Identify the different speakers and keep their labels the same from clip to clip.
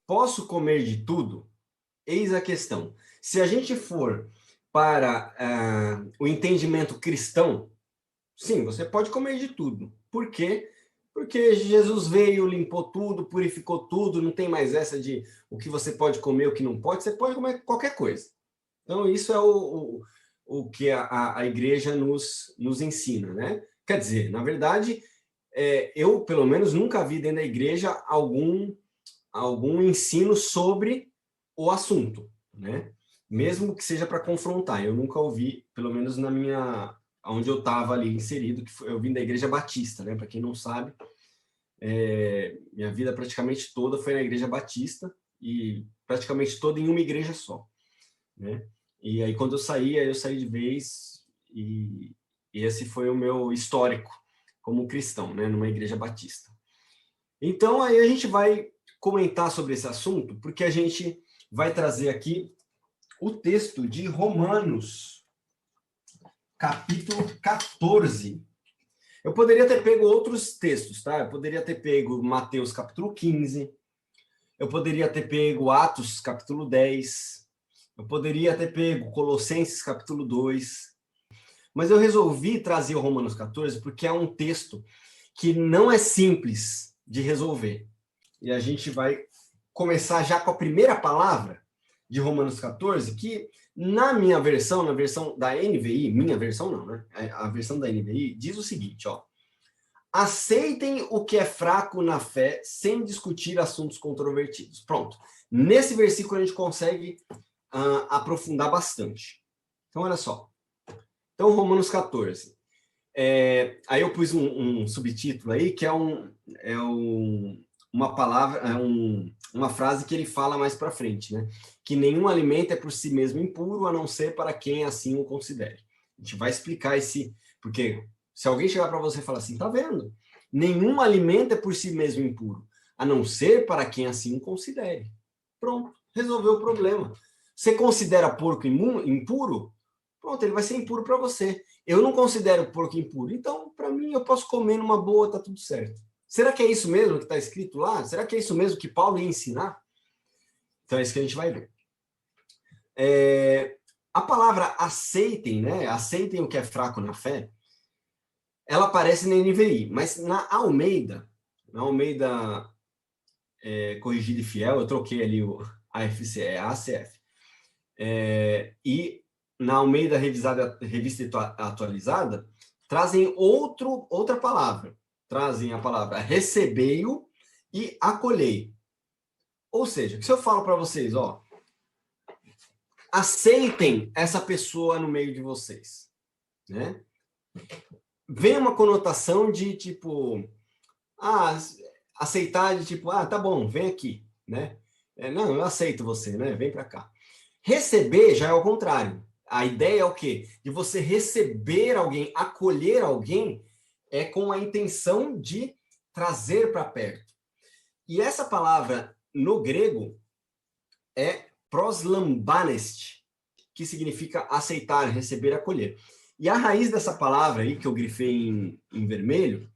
Speaker 1: posso comer de tudo? Eis a questão. Se a gente for para o entendimento cristão, sim, você pode comer de tudo. Por quê? Porque Jesus veio, limpou tudo, purificou tudo, não tem mais essa de o que você pode comer, o que não pode, você pode comer qualquer coisa. Então, isso é o que a igreja nos ensina, né? Quer dizer, na verdade, eu, pelo menos, nunca vi dentro da igreja algum ensino sobre o assunto, né? Mesmo que seja para confrontar. Eu nunca ouvi, pelo menos na minha, onde eu estava ali inserido, eu vim da Igreja Batista, né? Para quem não sabe, minha vida praticamente toda foi na Igreja Batista e praticamente toda em uma igreja só, né? E aí quando eu saí de vez e esse foi o meu histórico como cristão, né? Numa Igreja Batista. Então aí a gente vai comentar sobre esse assunto, porque a gente vai trazer aqui o texto de Romanos, capítulo 14. Eu poderia ter pego outros textos, tá? Eu poderia ter pego Mateus, capítulo 15. Eu poderia ter pego Atos, capítulo 10. Eu poderia ter pego Colossenses, capítulo 2. Mas eu resolvi trazer o Romanos 14 porque é um texto que não é simples de resolver. E a gente vai começar já com a primeira palavra de Romanos 14, que na minha versão, na versão da NVI, minha versão não, né? A versão da NVI diz o seguinte, ó. Aceitem o que é fraco na fé sem discutir assuntos controvertidos. Pronto. Nesse versículo a gente consegue aprofundar bastante. Então, olha só. Então, Romanos 14. Aí eu pus um subtítulo aí, que uma palavra, uma frase que ele fala mais para frente, né? Que nenhum alimento é por si mesmo impuro, a não ser para quem assim o considere. A gente vai explicar porque se alguém chegar para você e falar assim, tá vendo? Nenhum alimento é por si mesmo impuro, a não ser para quem assim o considere. Pronto, resolveu o problema. Você considera porco impuro? Pronto, ele vai ser impuro para você. Eu não considero porco impuro, então, para mim, eu posso comer numa boa, tá tudo certo. Será que é isso mesmo que está escrito lá? Será que é isso mesmo que Paulo ia ensinar? Então, é isso que a gente vai ver. A palavra aceitem, né? Aceitem o que é fraco na fé, ela aparece na NVI, mas na Almeida Corrigida e Fiel, eu troquei ali o AFC, ACF. E na Almeida Revista Atualizada, trazem outra palavra. Trazem a palavra recebei-o e acolhei. Ou seja, se eu falo para vocês, ó, aceitem essa pessoa no meio de vocês, né? Vem uma conotação de tipo, aceitar de tipo, tá bom, vem aqui, né? Não, eu aceito você, né? Vem para cá. Receber já é o contrário. A ideia é o quê? De você receber alguém, acolher alguém, com a intenção de trazer para perto. E essa palavra, no grego, é proslambanest, que significa aceitar, receber, acolher. E a raiz dessa palavra aí, que eu grifei em vermelho,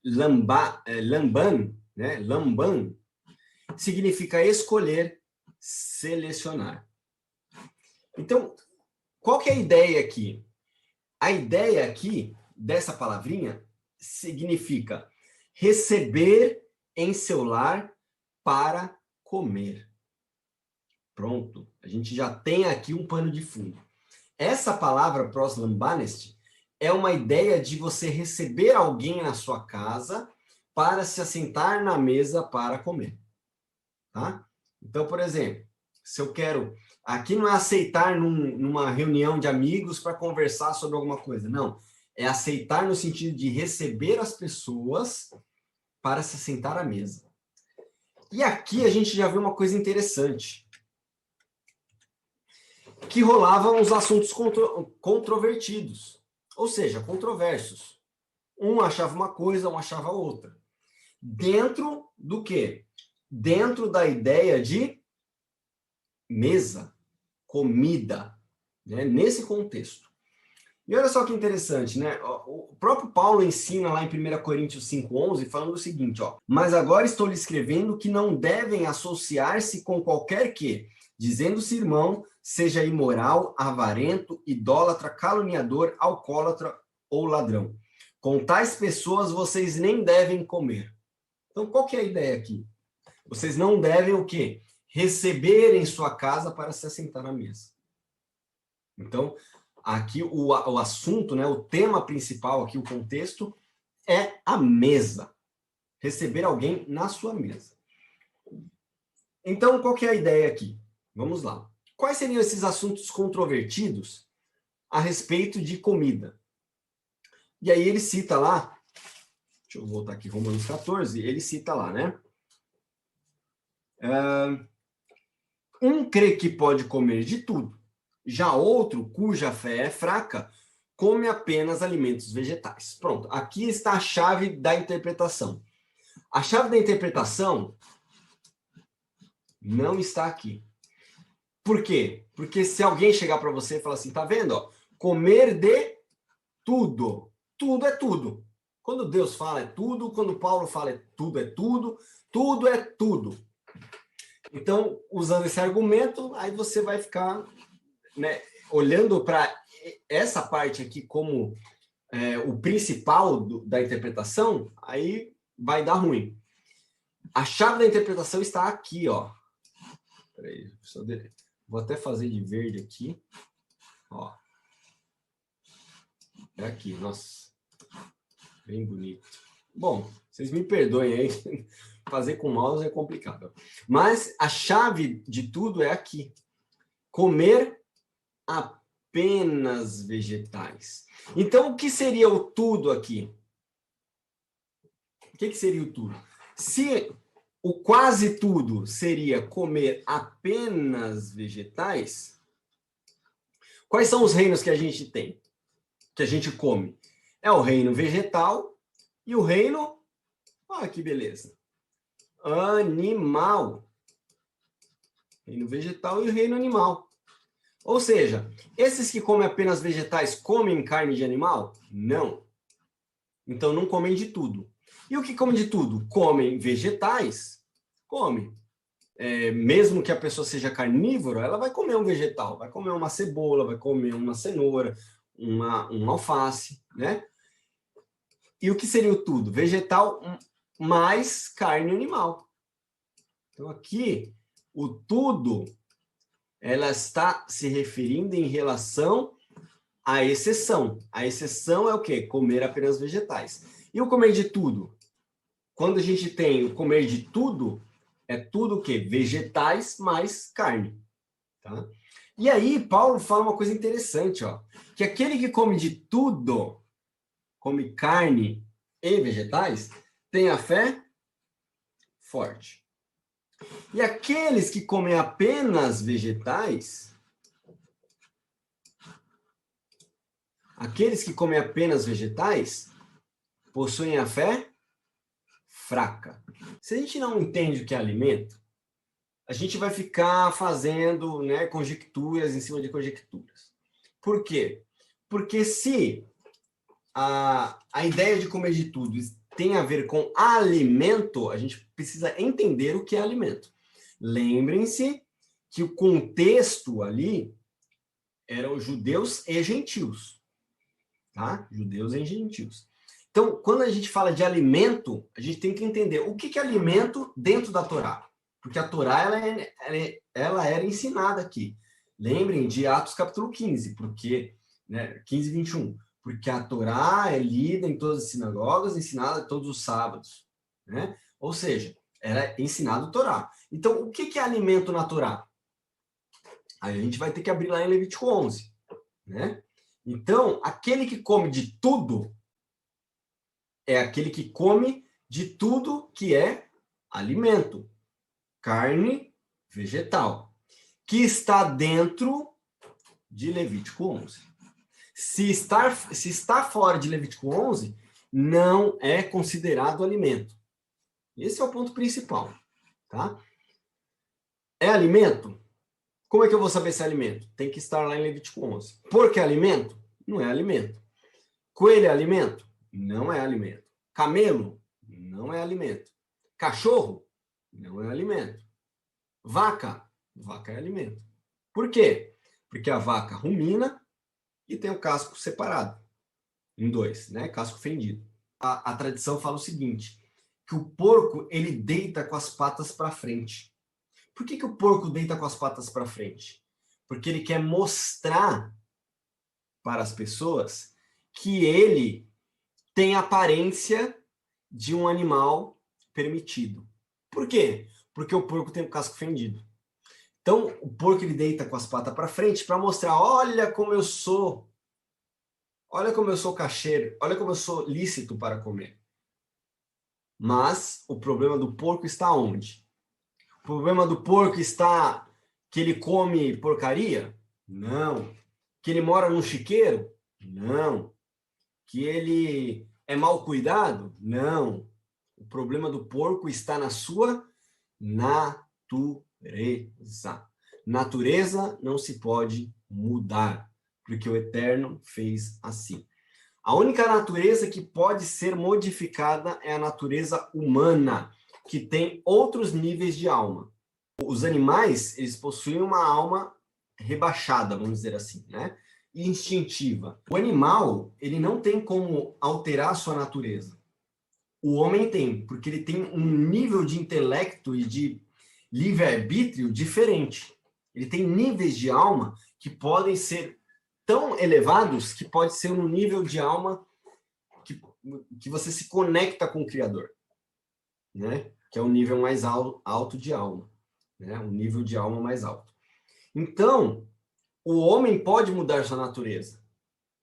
Speaker 1: lamban, né? Lamban, significa escolher, selecionar. Então, qual que é a ideia aqui? A ideia aqui, dessa palavrinha, significa receber em seu lar para comer. Pronto, a gente já tem aqui um pano de fundo. Essa palavra proslambanest é uma ideia de você receber alguém na sua casa para se assentar na mesa para comer. Tá? Então, por exemplo, se eu quero... Aqui não é aceitar numa reunião de amigos para conversar sobre alguma coisa, não. É aceitar no sentido de receber as pessoas para se sentar à mesa. E aqui a gente já vê uma coisa interessante. Que rolavam os assuntos controvertidos, ou seja, controversos. Um achava uma coisa, um achava outra. Dentro do quê? Dentro da ideia de mesa, comida, né? Nesse contexto. E olha só que interessante, né? O próprio Paulo ensina lá em 1 Coríntios 5,11, falando o seguinte, ó. Mas agora estou lhe escrevendo que não devem associar-se com qualquer que, dizendo-se irmão, seja imoral, avarento, idólatra, caluniador, alcoólatra ou ladrão. Com tais pessoas vocês nem devem comer. Então, qual que é a ideia aqui? Vocês não devem o quê? Receber em sua casa para se assentar à mesa. Então, aqui o assunto, né, o tema principal aqui, o contexto, é a mesa. Receber alguém na sua mesa. Então, qual que é a ideia aqui? Vamos lá. Quais seriam esses assuntos controvertidos a respeito de comida? E aí ele cita lá, deixa eu voltar aqui, Romanos 14, ele cita lá, né? Um crê que pode comer de tudo, já outro, cuja fé é fraca, come apenas alimentos vegetais. Pronto, aqui está a chave da interpretação. A chave da interpretação não está aqui. Por quê? Porque se alguém chegar para você e falar assim, tá vendo? Ó, comer de tudo. Tudo é tudo. Quando Deus fala é tudo, quando Paulo fala é tudo, tudo é tudo. Então, usando esse argumento, aí você vai ficar, né, olhando para essa parte aqui como o principal da interpretação, aí vai dar ruim. A chave da interpretação está aqui, ó. Peraí, vou até fazer de verde aqui. Ó. É aqui, nossa. Bem bonito. Bom, vocês me perdoem aí. Fazer com mouse é complicado. Mas a chave de tudo é aqui. Comer apenas vegetais. Então, o que seria o tudo aqui? O que seria o tudo? Se o quase tudo seria comer apenas vegetais, quais são os reinos que a gente tem? Que a gente come? É o reino vegetal e o reino, olha que beleza, animal. Reino vegetal e o reino animal. Ou seja, esses que comem apenas vegetais comem carne de animal? Não. Então não comem de tudo. E o que comem de tudo? Comem vegetais? Come. Mesmo que a pessoa seja carnívora, ela vai comer um vegetal, vai comer uma cebola, vai comer uma cenoura, um alface, né? E o que seria o tudo? Vegetal mais carne animal. Então aqui, o tudo, ela está se referindo em relação à exceção. A exceção é o quê? Comer apenas vegetais. E o comer de tudo? Quando a gente tem o comer de tudo, é tudo o quê? Vegetais mais carne. Tá? E aí, Paulo fala uma coisa interessante, ó, que aquele que come de tudo, come carne e vegetais, tem a fé forte. E aqueles que comem apenas vegetais, possuem a fé fraca. Se a gente não entende o que é alimento, a gente vai ficar fazendo, né, conjecturas em cima de conjecturas. Por quê? Porque se a ideia de comer de tudo tem a ver com alimento, a gente precisa entender o que é alimento. Lembrem-se que o contexto ali eram judeus e gentios. Tá? Judeus e gentios. Então, quando a gente fala de alimento, a gente tem que entender o que é alimento dentro da Torá. Porque a Torá ela era ensinada aqui. Lembrem de Atos capítulo 15, porque, né, 15 e 21. Porque a Torá é lida em todas as sinagogas, ensinada todos os sábados. Né? Ou seja, era ensinado a Torá. Então, o que é alimento na Torá? Aí a gente vai ter que abrir lá em Levítico 11. Né? Então, aquele que come de tudo é aquele que come de tudo que é alimento, carne, vegetal, que está dentro de Levítico 11. Se está fora de Levítico 11, não é considerado alimento. Esse é o ponto principal. Tá? É alimento? Como é que eu vou saber se é alimento? Tem que estar lá em Levítico 11. Por que alimento? Não é alimento. Coelho é alimento? Não é alimento. Camelo? Não é alimento. Cachorro? Não é alimento. Vaca? Vaca é alimento. Por quê? Porque a vaca rumina e tem o casco separado em dois, né? Casco fendido. A tradição fala o seguinte, que o porco, ele deita com as patas para frente. Por que o porco deita com as patas para frente? Porque ele quer mostrar para as pessoas que ele tem a aparência de um animal permitido. Por quê? Porque o porco tem o casco fendido. Então, o porco ele deita com as patas para frente para mostrar, olha como eu sou cacheiro, olha como eu sou lícito para comer. Mas o problema do porco está onde? O problema do porco está que ele come porcaria? Não. Que ele mora num chiqueiro? Não. Que ele é mal cuidado? Não. O problema do porco está na sua natureza. Natureza não se pode mudar, porque o Eterno fez assim. A única natureza que pode ser modificada é a natureza humana, que tem outros níveis de alma. Os animais, eles possuem uma alma rebaixada, vamos dizer assim, né? Instintiva. O animal, ele não tem como alterar a sua natureza. O homem tem, porque ele tem um nível de intelecto e de livre-arbítrio diferente. Ele tem níveis de alma que podem ser tão elevados que pode ser um nível de alma que você se conecta com o Criador, né? Que é um nível mais alto de alma, né? Um nível de alma mais alto. Então, o homem pode mudar sua natureza,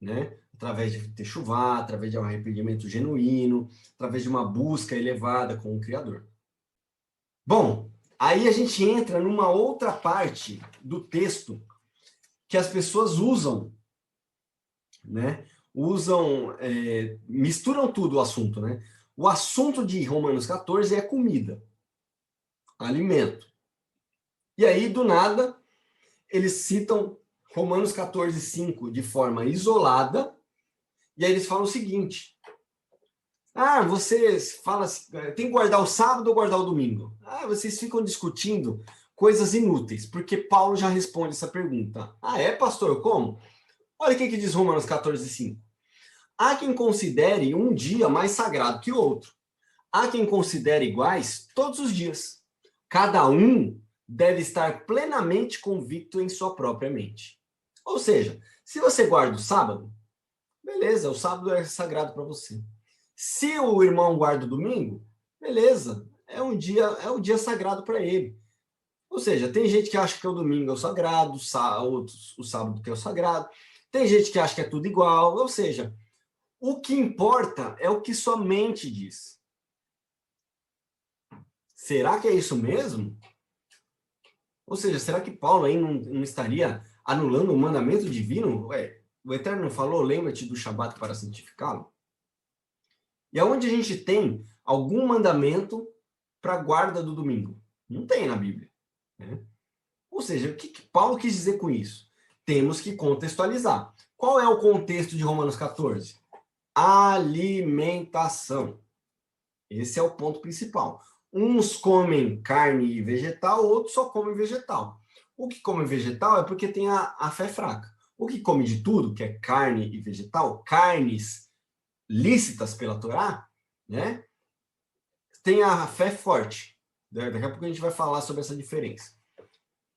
Speaker 1: né? Através de techuvá, através de um arrependimento genuíno, através de uma busca elevada com o Criador. Bom, aí a gente entra numa outra parte do texto que as pessoas usam, né? Misturam tudo o assunto, né? O assunto de Romanos 14 é comida, alimento. E aí, do nada, eles citam Romanos 14, 5 de forma isolada, e aí eles falam o seguinte: vocês falam, tem que guardar o sábado ou guardar o domingo? Vocês ficam discutindo coisas inúteis, porque Paulo já responde essa pergunta. É, pastor, como? Olha o que diz Romanos 14, 5. Há quem considere um dia mais sagrado que o outro. Há quem considere iguais todos os dias. Cada um deve estar plenamente convicto em sua própria mente. Ou seja, se você guarda o sábado, beleza, o sábado é sagrado para você. Se o irmão guarda o domingo, beleza, é um dia sagrado para ele. Ou seja, tem gente que acha que o domingo é o sagrado, outros o sábado que é o sagrado. Tem gente que acha que é tudo igual. Ou seja, o que importa é o que sua mente diz. Será que é isso mesmo? Ou seja, será que Paulo aí não estaria anulando o mandamento divino? O Eterno falou, lembra-te do Shabat para santificá-lo? E aonde a gente tem algum mandamento para a guarda do domingo? Não tem na Bíblia, né? Ou seja, o que Paulo quis dizer com isso? Temos que contextualizar. Qual é o contexto de Romanos 14? Alimentação. Esse é o ponto principal. Uns comem carne e vegetal, outros só comem vegetal. O que come vegetal é porque tem a fé fraca. O que come de tudo, que é carne e vegetal, carnes lícitas pela Torá, né? Tem a fé forte. Daqui a pouco a gente vai falar sobre essa diferença.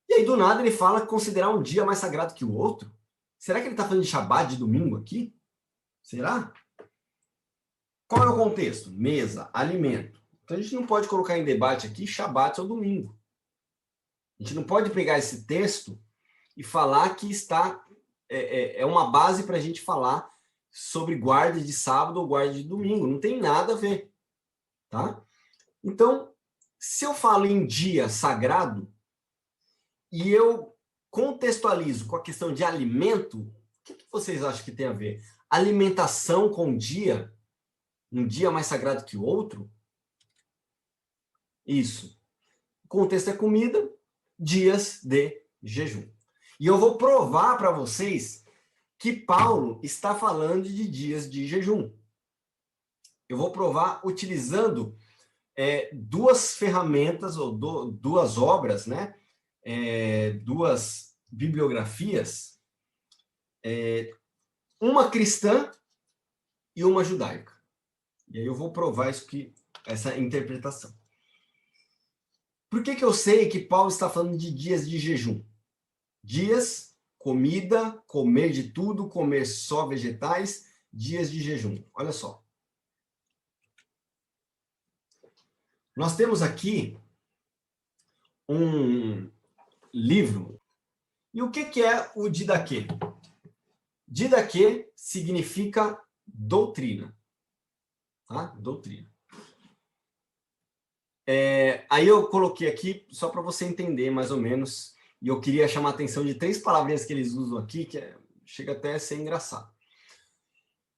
Speaker 1: E aí, do nada, ele fala considerar um dia mais sagrado que o outro. Será que ele está falando de Shabat, de domingo aqui? Será? Qual é o contexto? Mesa, alimento. Então, a gente não pode colocar em debate aqui Shabat ou domingo. A gente não pode pegar esse texto e falar que é uma base para a gente falar sobre guarda de sábado ou guarda de domingo. Não tem nada a ver. Tá? Então, se eu falo em dia sagrado e eu contextualizo com a questão de alimento, o que vocês acham que tem a ver? Alimentação com dia? Um dia mais sagrado que o outro? Isso. O contexto é comida, dias de jejum. E eu vou provar para vocês que Paulo está falando de dias de jejum. Eu vou provar utilizando duas ferramentas, ou duas obras, né? Duas bibliografias, uma cristã e uma judaica. E aí eu vou provar essa interpretação. Por que eu sei que Paulo está falando de dias de jejum? Dias, comida, comer de tudo, comer só vegetais, dias de jejum. Olha só. Nós temos aqui um livro. E o que é o Didaquê? Didaquê significa doutrina. Tá? Doutrina. Aí eu coloquei aqui, só para você entender mais ou menos, e eu queria chamar a atenção de 3 palavrinhas que eles usam aqui, que chega até a ser engraçado.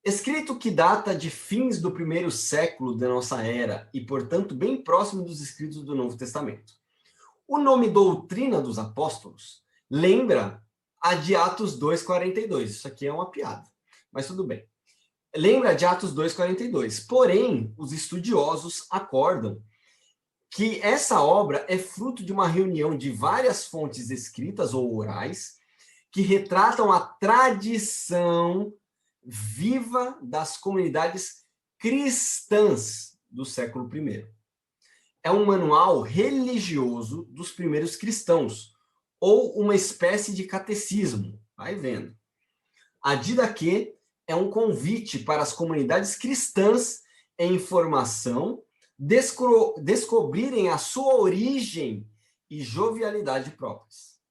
Speaker 1: Escrito que data de fins do 1º século da nossa era, e, portanto, bem próximo dos escritos do Novo Testamento. O nome doutrina dos apóstolos lembra a de Atos 2,42. Isso aqui é uma piada, mas tudo bem. Lembra de Atos 2,42. Porém, os estudiosos acordam que essa obra é fruto de uma reunião de várias fontes escritas ou orais que retratam a tradição viva das comunidades cristãs do século I. É um manual religioso dos primeiros cristãos, ou uma espécie de catecismo. Vai vendo. A Didaquê é um convite para as comunidades cristãs em formação descobrirem a sua origem e jovialidade próprias.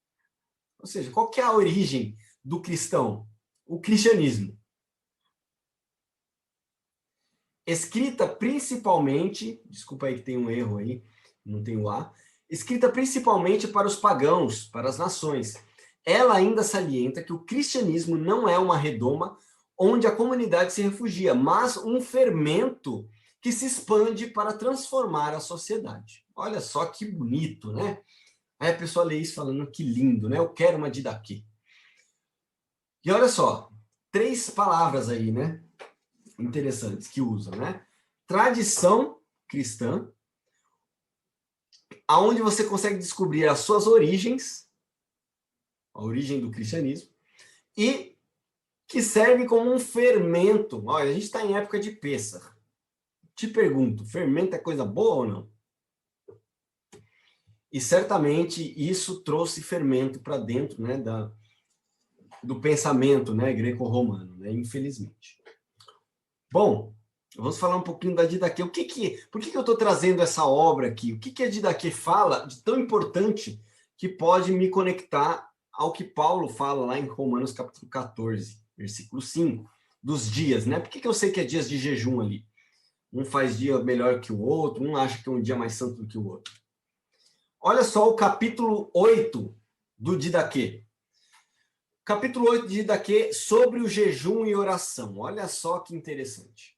Speaker 1: Ou seja, qual que é a origem do cristão? O cristianismo. Escrita principalmente, desculpa aí que tem um erro aí, não tem o A, escrita principalmente para os pagãos, para as nações. Ela ainda salienta que o cristianismo não é uma redoma onde a comunidade se refugia, mas um fermento que se expande para transformar a sociedade. Olha só que bonito, né? Aí a pessoa lê isso falando que lindo, né? Eu quero uma Didaquê. E olha só, 3 palavras aí, né? Interessantes que usam, né? Tradição cristã, aonde você consegue descobrir as suas origens, a origem do cristianismo, e que serve como um fermento. Olha, a gente está em época de Pêssar. Te pergunto, fermento é coisa boa ou não? E certamente isso trouxe fermento para dentro, né, do pensamento, né, greco-romano, né, infelizmente. Bom, vamos falar um pouquinho da Didaquê. Por que eu estou trazendo essa obra aqui? O que a Didaquê fala de tão importante que pode me conectar ao que Paulo fala lá em Romanos capítulo 14, versículo 5, dos dias, né? Por que eu sei que é dias de jejum ali? Um faz dia melhor que o outro, um acha que é um dia mais santo do que o outro. Olha só o capítulo 8 do Didaquê. Capítulo 8 de Didaquê, sobre o jejum e oração. Olha só que interessante.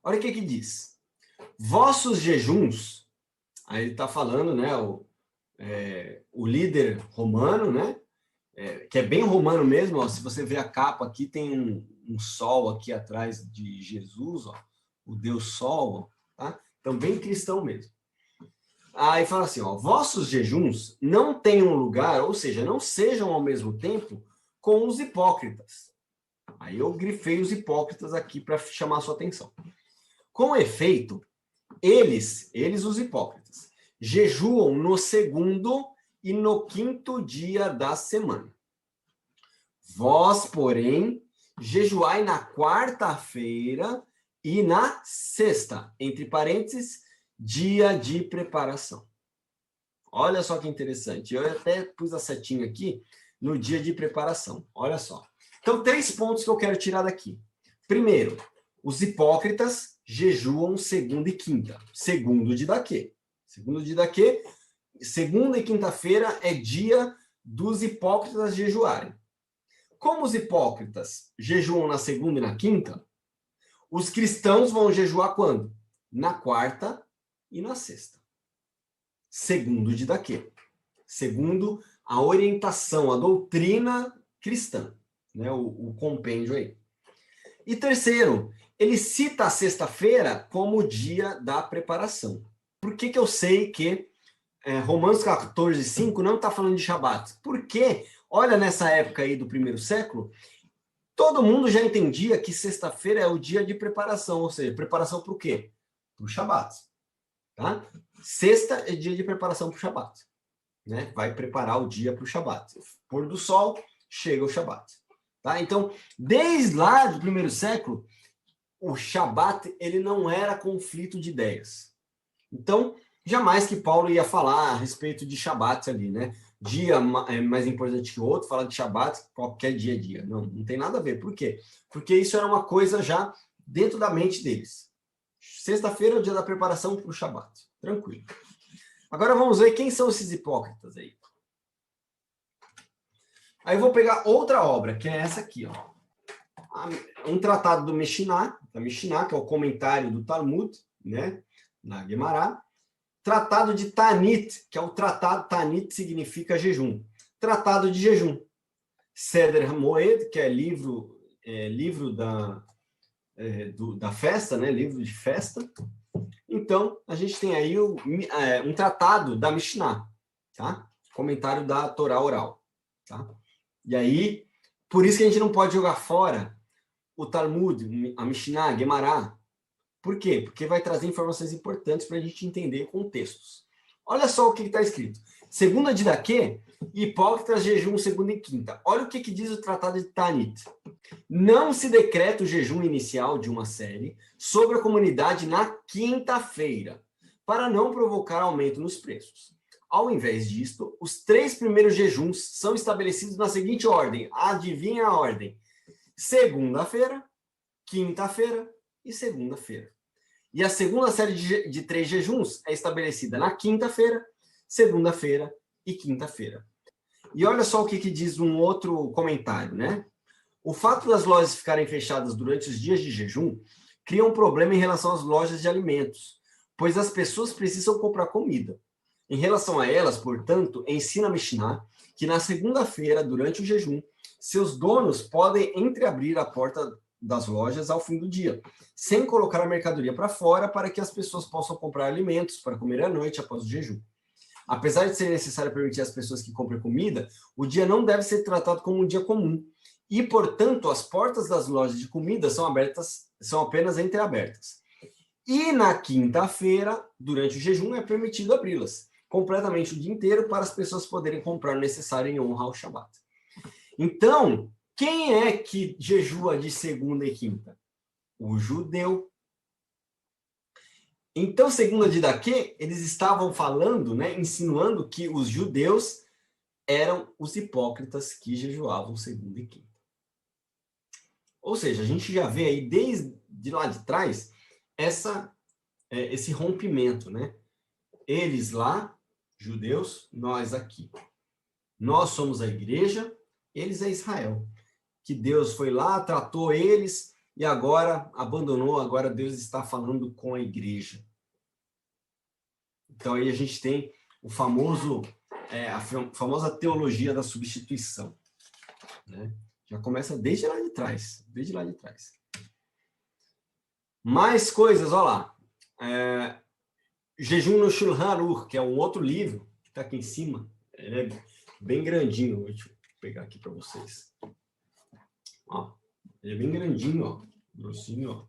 Speaker 1: Olha o que diz. Vossos jejuns, aí ele está falando, né, o líder romano, né, que é bem romano mesmo, ó, se você ver a capa aqui, tem um sol aqui atrás de Jesus, ó, o Deus Sol, ó, tá? Então, bem cristão mesmo. Aí fala assim, ó, vossos jejuns não tenham lugar, ou seja, não sejam ao mesmo tempo com os hipócritas. Aí eu grifei os hipócritas aqui para chamar a sua atenção. Com efeito, eles os hipócritas, jejuam no 2º e no 5º dia da semana. Vós, porém, jejuai na 4ª-feira e na 6ª, entre parênteses, dia de preparação. Olha só que interessante. Eu até pus a setinha aqui no dia de preparação. Olha só. Então, 3 pontos que eu quero tirar daqui. Primeiro, os hipócritas jejuam 2ª e 5ª. Segundo Didaquê. Segundo Didaquê, 2ª e 5ª-feira é dia dos hipócritas jejuarem. Como os hipócritas jejuam na 2ª e na 5ª, os cristãos vão jejuar quando? Na 4ª e na 6ª. Segundo Didaquê. Segundo a orientação, a doutrina cristã. né, o compêndio aí. E terceiro, ele cita a sexta-feira como o dia da preparação. Por que eu sei que Romanos 14, 5 não está falando de Shabat? Porque, olha, nessa época aí do primeiro século, todo mundo já entendia que sexta-feira é o dia de preparação, ou seja, preparação para o quê? Para o Shabat. Tá? Sexta é dia de preparação para o Shabat. Né? Vai preparar o dia para o Shabat. Pôr do sol, chega o Shabat. Tá? Então, desde lá do primeiro século, o Shabat ele não era conflito de ideias. Então, jamais que Paulo ia falar a respeito de Shabat ali, né? Dia é mais importante que o outro, falar de Shabat, qualquer dia é dia. Não, não tem nada a ver. Por quê? Porque isso era uma coisa já dentro da mente deles. Sexta-feira é o dia da preparação para o Shabat. Tranquilo. Agora vamos ver quem são esses hipócritas aí. Aí eu vou pegar outra obra, que é essa aqui, ó. Um tratado do Mishnah, da Mishnah, que é o comentário do Talmud, né? Na Guemará. Tratado de Tanit, que é o tratado, Tanit significa jejum. Tratado de jejum. Seder Moed, que é livro da festa, né? Livro de festa. Então, a gente tem aí um tratado da Mishnah, tá? Comentário da Torá oral, tá? E aí, por isso que a gente não pode jogar fora o Talmud, a Mishnah, a Guemará. Por quê? Porque vai trazer informações importantes para a gente entender contextos. Olha só o que está escrito. Segunda de Daquê, hipócritas jejum segunda e quinta. Olha o que diz o Tratado de Tanit. Não se decreta o jejum inicial de uma série sobre a comunidade na quinta-feira, para não provocar aumento nos preços. Ao invés disto, os 3 primeiros jejuns são estabelecidos na seguinte ordem. Adivinha a ordem? Segunda-feira, quinta-feira e segunda-feira. E a segunda série de 3 jejuns é estabelecida na quinta-feira, segunda-feira e quinta-feira. E olha só o que diz um outro comentário, né? O fato das lojas ficarem fechadas durante os dias de jejum cria um problema em relação às lojas de alimentos, pois as pessoas precisam comprar comida. Em relação a elas, portanto, ensina a Mishnah que na segunda-feira, durante o jejum, seus donos podem entreabrir a porta das lojas ao fim do dia, sem colocar a mercadoria para fora para que as pessoas possam comprar alimentos para comer à noite após o jejum. Apesar de ser necessário permitir às pessoas que comprem comida, o dia não deve ser tratado como um dia comum. E, portanto, as portas das lojas de comida são apenas entreabertas. E na quinta-feira, durante o jejum, é permitido abri-las completamente o dia inteiro para as pessoas poderem comprar o necessário em honra ao Shabat. Então, quem é que jejua de segunda e quinta? O judeu. Então, segunda de Daquê, eles estavam falando, né, insinuando que os judeus eram os hipócritas que jejuavam segunda e quinta. Ou seja, a gente já vê aí desde lá de trás esse rompimento, né? Eles lá, judeus, nós aqui. Nós somos a igreja, eles é Israel. Que Deus foi lá, tratou eles e agora abandonou, agora Deus está falando com a igreja. Então aí a gente tem a famosa teologia da substituição, né? Já começa desde lá de trás, Mais coisas, olha lá. Jejum no Shulchan Aruch, que é um outro livro, que está aqui em cima. Ele é bem grandinho. Deixa eu pegar aqui para vocês. Ó, ele é bem grandinho, ó, grossinho, ó.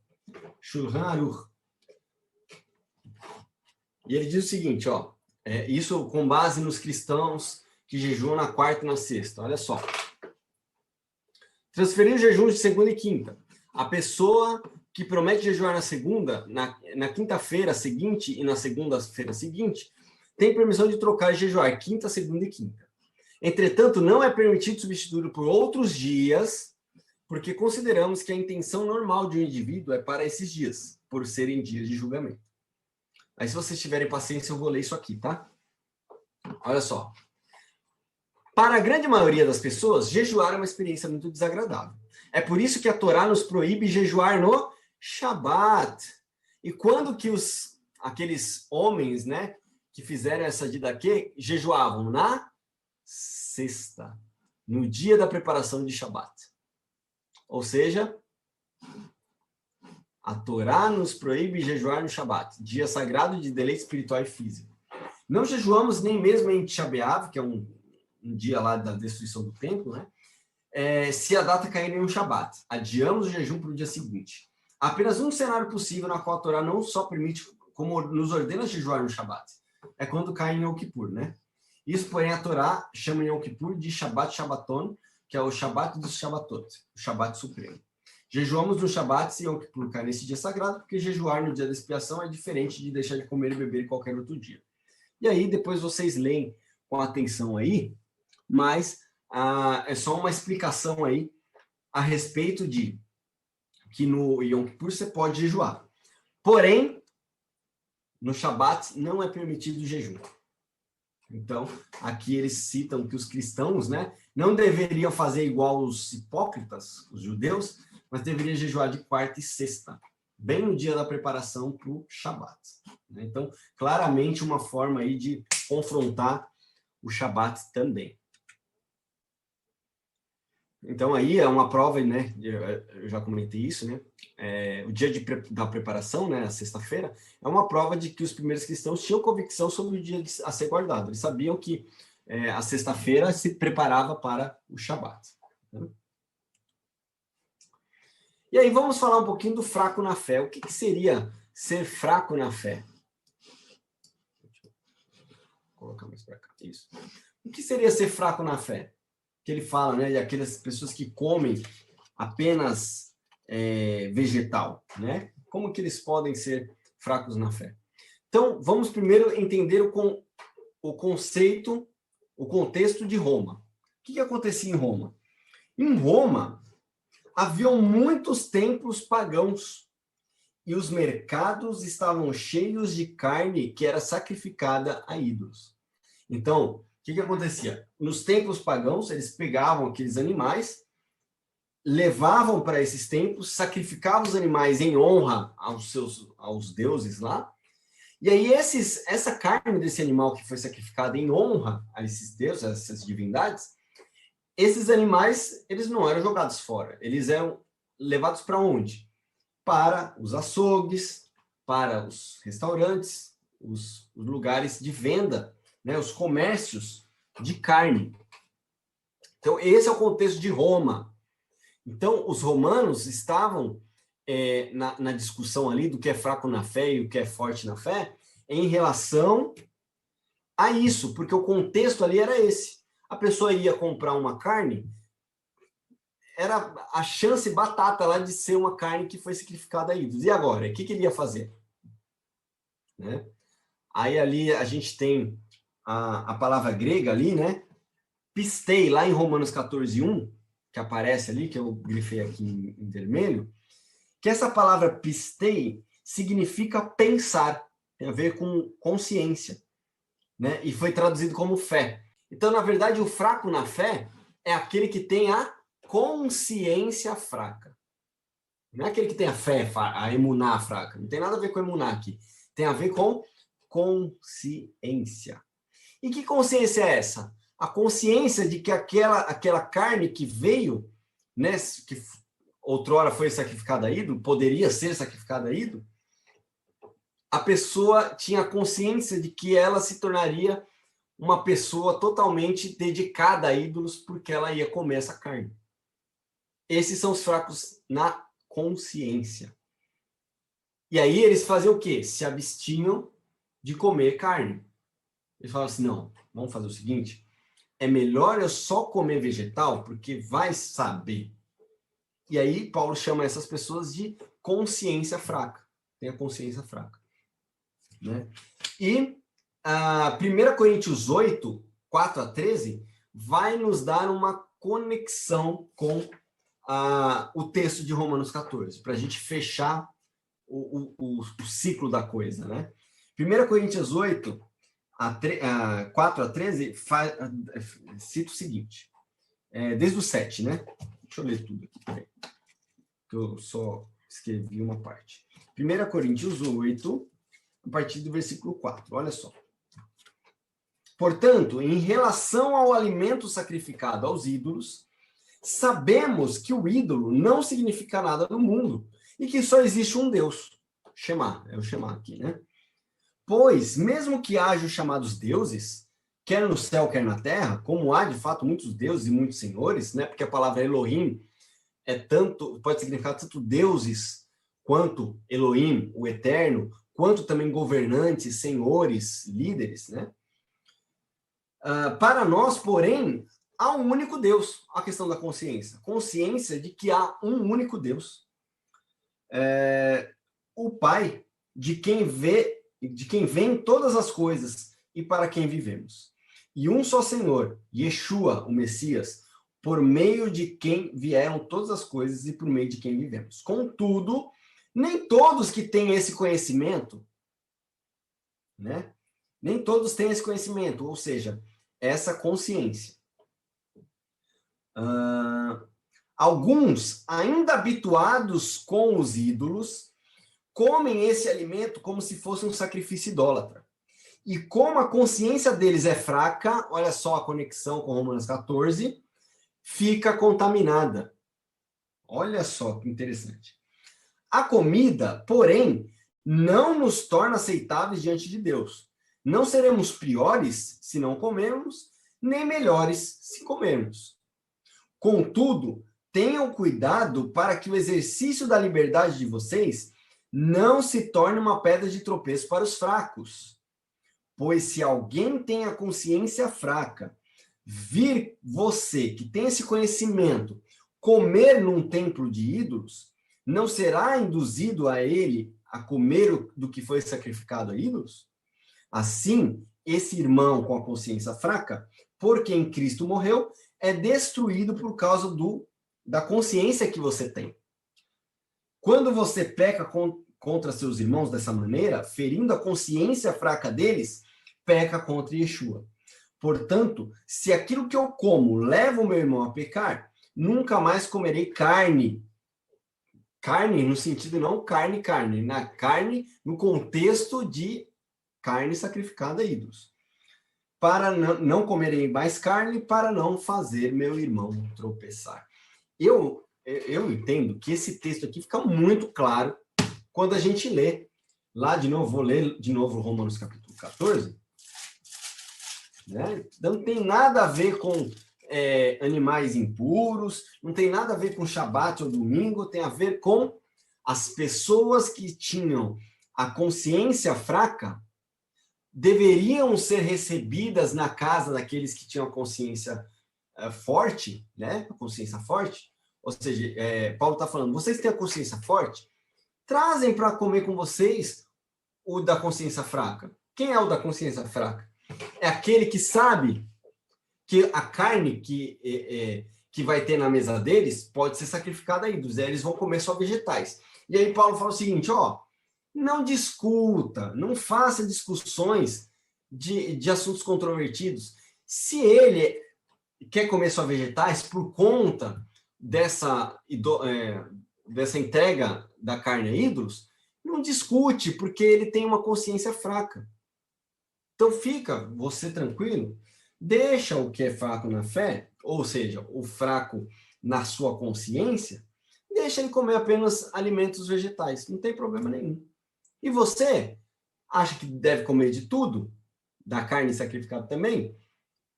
Speaker 1: Shulchan Aruch. E ele diz o seguinte, ó, isso com base nos cristãos que jejuam na quarta e na sexta. Olha só. Transferir os jejuns de segunda e quinta. A pessoa que promete jejuar na segunda, na quinta-feira seguinte e na segunda-feira seguinte, tem permissão de trocar e jejuar quinta, segunda e quinta. Entretanto, não é permitido substituí-lo por outros dias, porque consideramos que a intenção normal de um indivíduo é para esses dias, por serem dias de julgamento. Aí, se vocês tiverem paciência, eu vou ler isso aqui, tá? Olha só. Para a grande maioria das pessoas, jejuar é uma experiência muito desagradável. É por isso que a Torá nos proíbe jejuar no Shabat. E quando que aqueles homens, né, que fizeram essa didaquê, jejuavam? Na sexta, no dia da preparação de Shabat. Ou seja, a Torá nos proíbe jejuar no Shabat, dia sagrado de deleite espiritual e físico. Não jejuamos nem mesmo em Tisha B'Av, que é um dia lá da destruição do templo, né? Se a data cair em um Shabat. Adiamos o jejum para o dia seguinte. Há apenas um cenário possível na qual a Torá não só permite, como nos ordena jejuar no Shabat. É quando cai em Yom Kippur, né? Isso, porém, a Torá chama Yom Kippur de Shabbat Shabbaton, que é o Shabbat dos Shabbatot, o Shabbat Supremo. Jejuamos no Shabbat se Yom Kippur cai nesse dia sagrado, porque jejuar no dia da expiação é diferente de deixar de comer e beber qualquer outro dia. E aí, depois vocês leem com atenção aí, mas é só uma explicação aí a respeito de que no Yom Kippur você pode jejuar. Porém, no Shabat não é permitido o jejum. Então, aqui eles citam que os cristãos, né, não deveriam fazer igual os hipócritas, os judeus, mas deveriam jejuar de quarta e sexta, bem no dia da preparação para o Shabat. Então, claramente uma forma aí de confrontar o Shabat também. Então, aí é uma prova, né? Eu já comentei isso, né? O dia da preparação, né? A sexta-feira, é uma prova de que os primeiros cristãos tinham convicção sobre o dia a ser guardado. Eles sabiam que a sexta-feira se preparava para o Shabat. Né? E aí, vamos falar um pouquinho do fraco na fé. O que seria ser fraco na fé? Deixa eu colocar mais para cá. Isso. O que seria ser fraco na fé? Que ele fala, né, de aquelas pessoas que comem apenas vegetal, né? Como que eles podem ser fracos na fé? Então, vamos primeiro entender o conceito, o contexto de Roma. O que acontecia em Roma? Em Roma, haviam muitos templos pagãos e os mercados estavam cheios de carne que era sacrificada a ídolos. Então, o que acontecia? Nos templos pagãos, eles pegavam aqueles animais, levavam para esses templos, sacrificavam os animais em honra aos deuses lá, e aí essa carne desse animal que foi sacrificada em honra a esses deuses, a essas divindades, esses animais, eles não eram jogados fora, eles eram levados para onde? Para os açougues, para os restaurantes, os lugares de venda, né, os comércios de carne. Então, esse é o contexto de Roma. Então, os romanos estavam na discussão ali do que é fraco na fé e o que é forte na fé, em relação a isso, porque o contexto ali era esse. A pessoa ia comprar uma carne, era a chance batata lá de ser uma carne que foi sacrificada a ídolos. E agora? O que ele ia fazer? Né? Aí ali a gente tem a palavra grega ali, né? Pistei, lá em Romanos 14:1, que aparece ali, que eu grifei aqui em vermelho, que essa palavra pistei significa pensar, tem a ver com consciência, né? E foi traduzido como fé. Então, na verdade, o fraco na fé é aquele que tem a consciência fraca. Não é aquele que tem a fé, a emuná fraca. Não tem nada a ver com emuná aqui. Tem a ver com consciência. E que consciência é essa? A consciência de que aquela carne que veio, né, que outrora foi sacrificada a ídolo, poderia ser sacrificada a ídolo, a pessoa tinha consciência de que ela se tornaria uma pessoa totalmente dedicada a ídolos porque ela ia comer essa carne. Esses são os fracos na consciência. E aí eles faziam o quê? Se abstinham de comer carne. Eles falavam assim, não, vamos fazer o seguinte, é melhor eu só comer vegetal, porque vai saber. E aí Paulo chama essas pessoas de consciência fraca. Tem a consciência fraca. Né? E 1 Coríntios 8, 4-13, vai nos dar uma conexão com o texto de Romanos 14, para a gente fechar o ciclo da coisa. Né? 1 Coríntios 8, 4-13, cita o seguinte, desde o 7, né? Deixa eu ler tudo aqui, peraí, que eu só escrevi uma parte. 1 Coríntios 8, a partir do versículo 4, olha só. Portanto, em relação ao alimento sacrificado aos ídolos, Sabemos que o ídolo não significa nada no mundo e que só existe um Deus. Shema, é o Shema aqui, né? Pois, mesmo que haja os chamados deuses, quer no céu, quer na terra, como há de fato muitos deuses e muitos senhores, né? Porque a palavra Elohim pode significar tanto deuses quanto Elohim, o eterno, quanto também governantes, senhores, líderes, né? Para nós, porém, há um único Deus. A questão da consciência. Consciência de que há um único Deus. O Pai, de quem vem todas as coisas e para quem vivemos. E um só Senhor, Yeshua, o Messias, por meio de quem vieram todas as coisas e por meio de quem vivemos. Contudo, nem todos que têm esse conhecimento, né? Nem todos têm esse conhecimento, ou seja, essa consciência. Alguns, ainda habituados com os ídolos, comem esse alimento como se fosse um sacrifício idólatra. E como a consciência deles é fraca, olha só a conexão com Romanos 14, fica contaminada. Olha só que interessante. A comida, porém, não nos torna aceitáveis diante de Deus. Não seremos piores se não comermos, nem melhores se comermos. Contudo, tenham cuidado para que o exercício da liberdade de vocês não se torne uma pedra de tropeço para os fracos. Pois se alguém tem a consciência fraca, vir você, que tem esse conhecimento, comer num templo de ídolos, não será induzido a ele a comer do que foi sacrificado a ídolos? Assim, esse irmão com a consciência fraca, por quem Cristo morreu, é destruído por causa da consciência que você tem. Quando você peca contra seus irmãos dessa maneira, ferindo a consciência fraca deles, peca contra Yeshua. Portanto, se aquilo que eu como leva o meu irmão a pecar, nunca mais comerei carne. Carne no sentido não carne, na carne no contexto de carne sacrificada a ídolos. Para não comerei mais carne, para não fazer meu irmão tropeçar. Eu entendo que esse texto aqui fica muito claro quando a gente lê. Lá de novo, vou ler de novo Romanos capítulo 14. Né? Não tem nada a ver com animais impuros, não tem nada a ver com Shabat ou domingo, tem a ver com as pessoas que tinham a consciência fraca deveriam ser recebidas na casa daqueles que tinham a consciência forte, né? A consciência forte. Ou seja, Paulo está falando, vocês têm a consciência forte? Trazem para comer com vocês o da consciência fraca. Quem é o da consciência fraca? É aquele que sabe que a carne que vai ter na mesa deles pode ser sacrificada aí, eles vão comer só vegetais. E aí Paulo fala o seguinte, não discuta, não faça discussões de assuntos controvertidos. Se ele quer comer só vegetais por conta dessa entrega da carne a ídolos, não discute, porque ele tem uma consciência fraca. Então fica você tranquilo, deixa o que é fraco na fé, ou seja, o fraco na sua consciência, deixa ele comer apenas alimentos vegetais, não tem problema nenhum. E você acha que deve comer de tudo, da carne sacrificada também,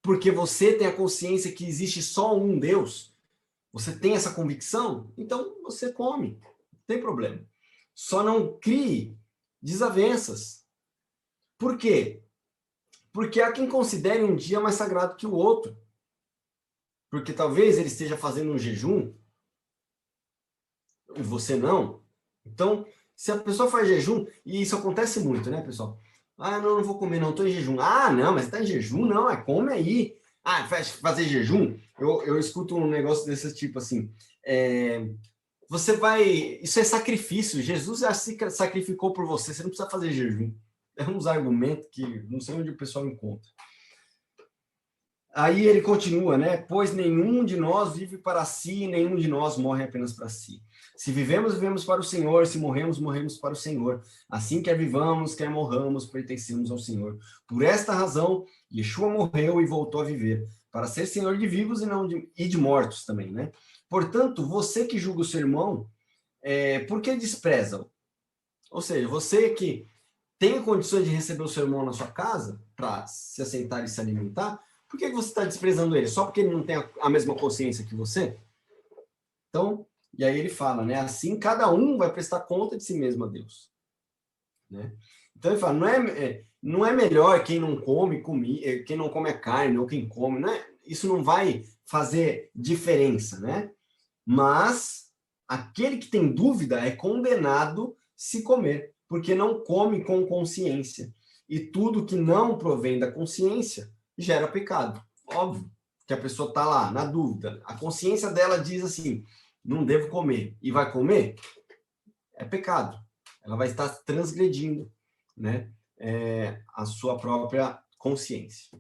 Speaker 1: porque você tem a consciência que existe só um Deus, você tem essa convicção, então você come, não tem problema. Só não crie desavenças. Por quê? Porque há quem considere um dia mais sagrado que o outro. Porque talvez ele esteja fazendo um jejum e você não. Então, se a pessoa faz jejum, e isso acontece muito, né, pessoal? Não vou comer, não, estou em jejum. Não, mas está em jejum? Não, come aí. Fazer jejum? Eu escuto um negócio desse tipo assim, você vai... Isso é sacrifício, Jesus já se sacrificou por você, você não precisa fazer jejum. É uns argumentos que não sei onde o pessoal encontra. Aí ele continua, né? Pois nenhum de nós vive para si, nenhum de nós morre apenas para si. Se vivemos, vivemos para o Senhor, se morremos, morremos para o Senhor. Assim, quer vivamos, quer morramos, pertencemos ao Senhor. Por esta razão, Yeshua morreu e voltou a viver, para ser Senhor de vivos e de mortos também, né? Portanto, você que julga o seu irmão, por que despreza-o? Ou seja, você que tem condições de receber o seu irmão na sua casa, para se assentar e se alimentar, por que você está desprezando ele? Só porque ele não tem a mesma consciência que você? Então, e aí ele fala, né? Assim, cada um vai prestar conta de si mesmo a Deus. Né? Então ele fala, não é melhor quem não quem não come a carne ou quem come, né? Isso não vai fazer diferença, né? Mas aquele que tem dúvida é condenado se comer, porque não come com consciência. E tudo que não provém da consciência gera pecado. Óbvio que a pessoa está lá, na dúvida. A consciência dela diz assim, não devo comer. E vai comer? É pecado. Ela vai estar transgredindo, né, a sua própria consciência.